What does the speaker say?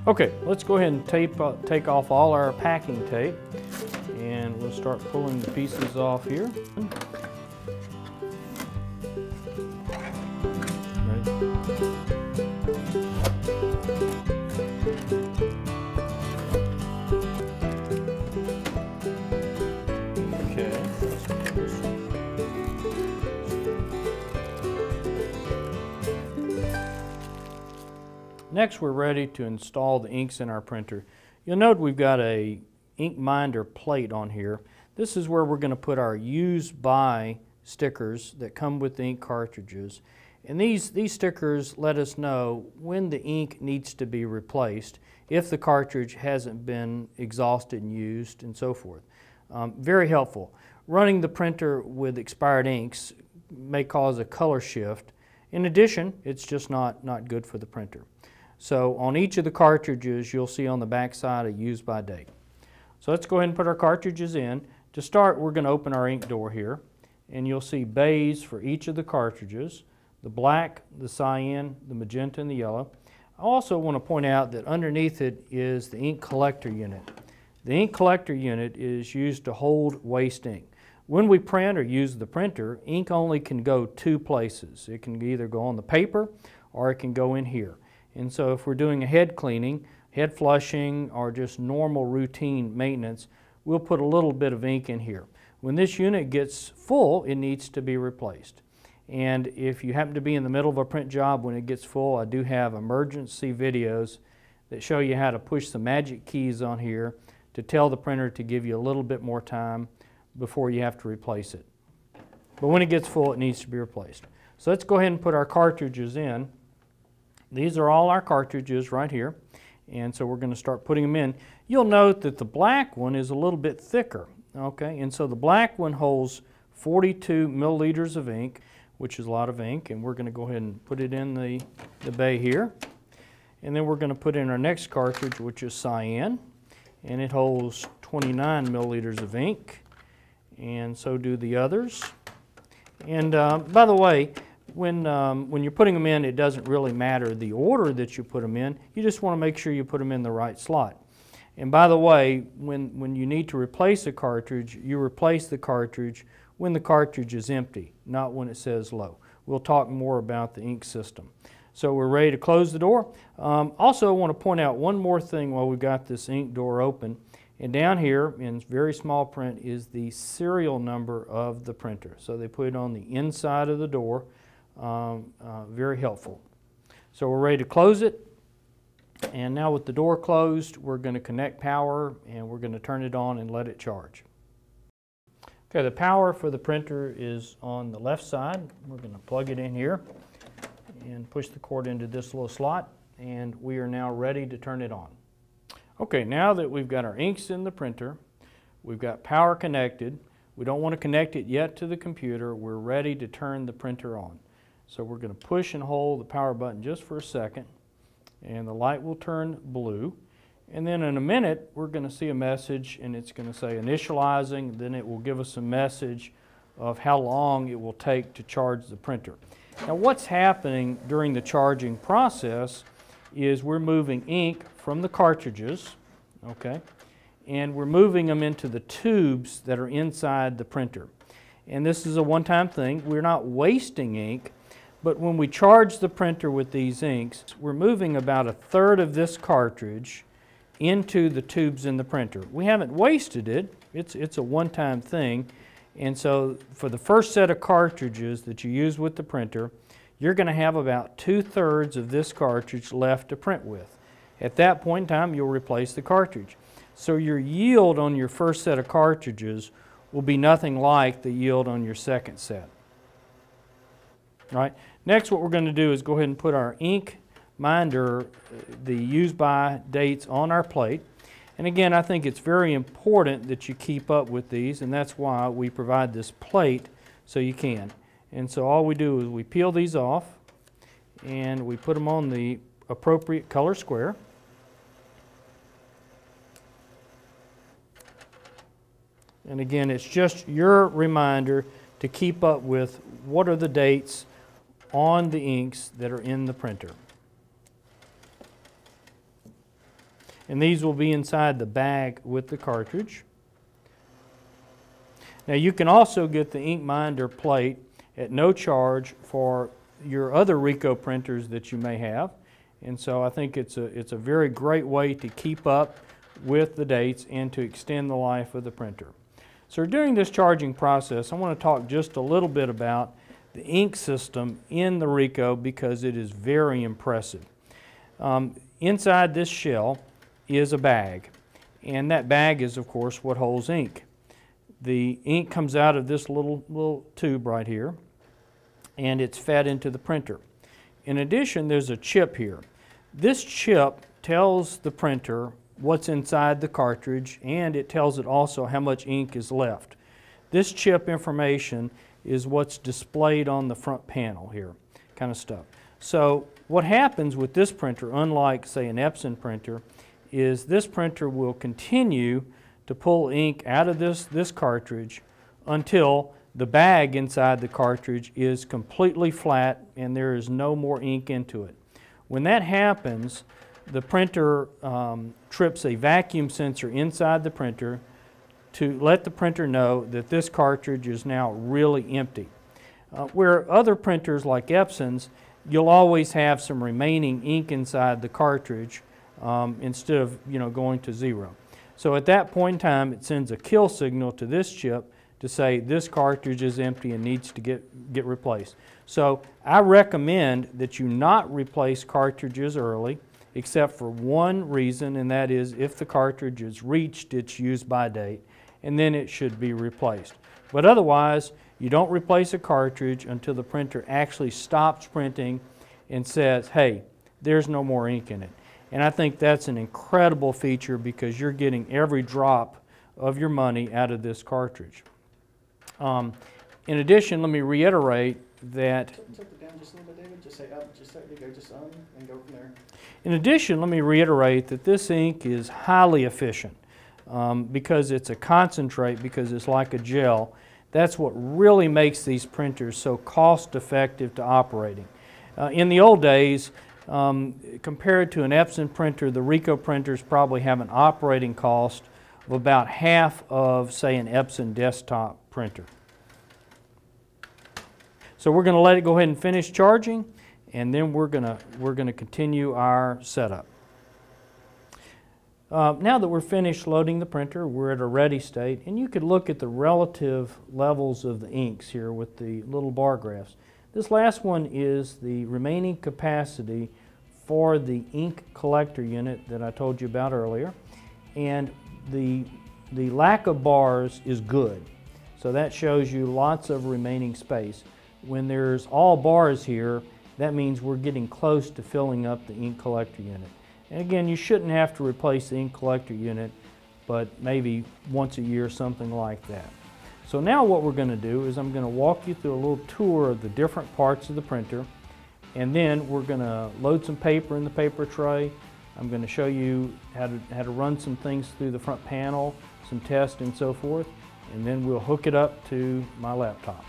Okay, let's go ahead and take off all our packing tape, and we'll start pulling the pieces off here. Next, we're ready to install the inks in our printer. You'll note we've got a ink minder plate on here. This is where we're going to put our use by stickers that come with the ink cartridges. And these stickers let us know when the ink needs to be replaced, if the cartridge hasn't been exhausted and used, and so forth. Very helpful. Running the printer with expired inks may cause a color shift. In addition, it's just not good for the printer. So on each of the cartridges, you'll see on the back side a use by date. So let's go ahead and put our cartridges in. To start, we're going to open our ink door here, and you'll see bays for each of the cartridges: the black, the cyan, the magenta, and the yellow. I also want to point out that underneath it is the ink collector unit. The ink collector unit is used to hold waste ink. When we print or use the printer, ink only can go two places. It can either go on the paper or it can go in here. And so if we're doing a head cleaning, head flushing, or just normal routine maintenance, we'll put a little bit of ink in here. When this unit gets full, it needs to be replaced. And if you happen to be in the middle of a print job when it gets full, I do have emergency videos that show you how to push the magic keys on here to tell the printer to give you a little bit more time before you have to replace it. But when it gets full, it needs to be replaced. So let's go ahead and put our cartridges in. These are all our cartridges right here, and so we're going to start putting them in. You'll note that the black one is a little bit thicker, okay? And so the black one holds 42 milliliters of ink, which is a lot of ink, and we're going to go ahead and put it in the bay here. And then we're going to put in our next cartridge, which is cyan, and it holds 29 milliliters of ink, and so do the others. And by the way, when you're putting them in, it doesn't really matter the order that you put them in. You just want to make sure you put them in the right slot. And by the way, when you need to replace a cartridge, you replace the cartridge when the cartridge is empty, not when it says low. We'll talk more about the ink system. So we're ready to close the door. Also, I want to point out one more thing while we've got this ink door open. And down here in very small print is the serial number of the printer. So they put it on the inside of the door. Very helpful. So we're ready to close it, and now with the door closed, we're going to connect power and we're going to turn it on and let it charge. Okay, the power for the printer is on the left side. We're going to plug it in here and push the cord into this little slot, and we are now ready to turn it on. Okay, now that we've got our inks in the printer, we've got power connected. We don't want to connect it yet to the computer. We're ready to turn the printer on. So we're going to push and hold the power button just for a second, and the light will turn blue. And then in a minute, we're going to see a message, and it's going to say initializing. Then it will give us a message of how long it will take to charge the printer. Now what's happening during the charging process is we're moving ink from the cartridges, okay, and we're moving them into the tubes that are inside the printer. And this is a one-time thing. We're not wasting ink. But when we charge the printer with these inks, we're moving about a third of this cartridge into the tubes in the printer. We haven't wasted it. It's a one-time thing. And so for the first set of cartridges that you use with the printer, you're going to have about 2/3 of this cartridge left to print with. At that point in time, you'll replace the cartridge. So your yield on your first set of cartridges will be nothing like the yield on your second set. All right. Next, what we're going to do is go ahead and put our ink minder, the use by dates, on our plate. And again, I think it's very important that you keep up with these, and that's why we provide this plate so you can. And so all we do is we peel these off and we put them on the appropriate color square. And again, it's just your reminder to keep up with what are the dates on the inks that are in the printer. and these will be inside the bag with the cartridge. Now you can also get the ink minder plate at no charge for your other Ricoh printers that you may have, and so I think it's a very great way to keep up with the dates and to extend the life of the printer. So during this charging process, I want to talk just a little bit about the ink system in the Ricoh because it is very impressive. Inside this shell is a bag, and that bag is of course what holds ink. The ink comes out of this little tube right here, and it's fed into the printer. In addition, there's a chip here. This chip tells the printer what's inside the cartridge, and it tells it also how much ink is left. This chip information is what's displayed on the front panel here, kind of stuff. So what happens with this printer, unlike say an Epson printer, is this printer will continue to pull ink out of this cartridge until the bag inside the cartridge is completely flat and there is no more ink into it. When that happens, the printer trips a vacuum sensor inside the printer to let the printer know that this cartridge is now really empty. Where other printers like Epson's, you'll always have some remaining ink inside the cartridge instead of going to zero. So at that point in time, it sends a kill signal to this chip to say this cartridge is empty and needs to get replaced. So I recommend that you not replace cartridges early, except for one reason, and that is if the cartridge has reached its use-by date, and then it should be replaced. But otherwise, you don't replace a cartridge until the printer actually stops printing and says, hey, there's no more ink in it. And I think that's an incredible feature because you're getting every drop of your money out of this cartridge. In addition, let me reiterate that in addition, let me reiterate that this ink is highly efficient because it's a concentrate, because it's like a gel. That's what really makes these printers so cost-effective to operating. In the old days, compared to an Epson printer, the Ricoh printers probably have an operating cost of about half of, say, an Epson desktop printer. So we're going to let it go ahead and finish charging, and then we're going to continue our setup. Now that we're finished loading the printer, we're at a ready state, and you could look at the relative levels of the inks here with the little bar graphs. This last one is the remaining capacity for the ink collector unit that I told you about earlier, and the lack of bars is good. So that shows you lots of remaining space. When there's all bars here, that means we're getting close to filling up the ink collector unit. And again, you shouldn't have to replace the ink collector unit, but maybe once a year, something like that. So now what we're going to do is I'm going to walk you through a little tour of the different parts of the printer, and then we're going to load some paper in the paper tray. I'm going to show you how to run some things through the front panel, some tests and so forth, and then we'll hook it up to my laptop.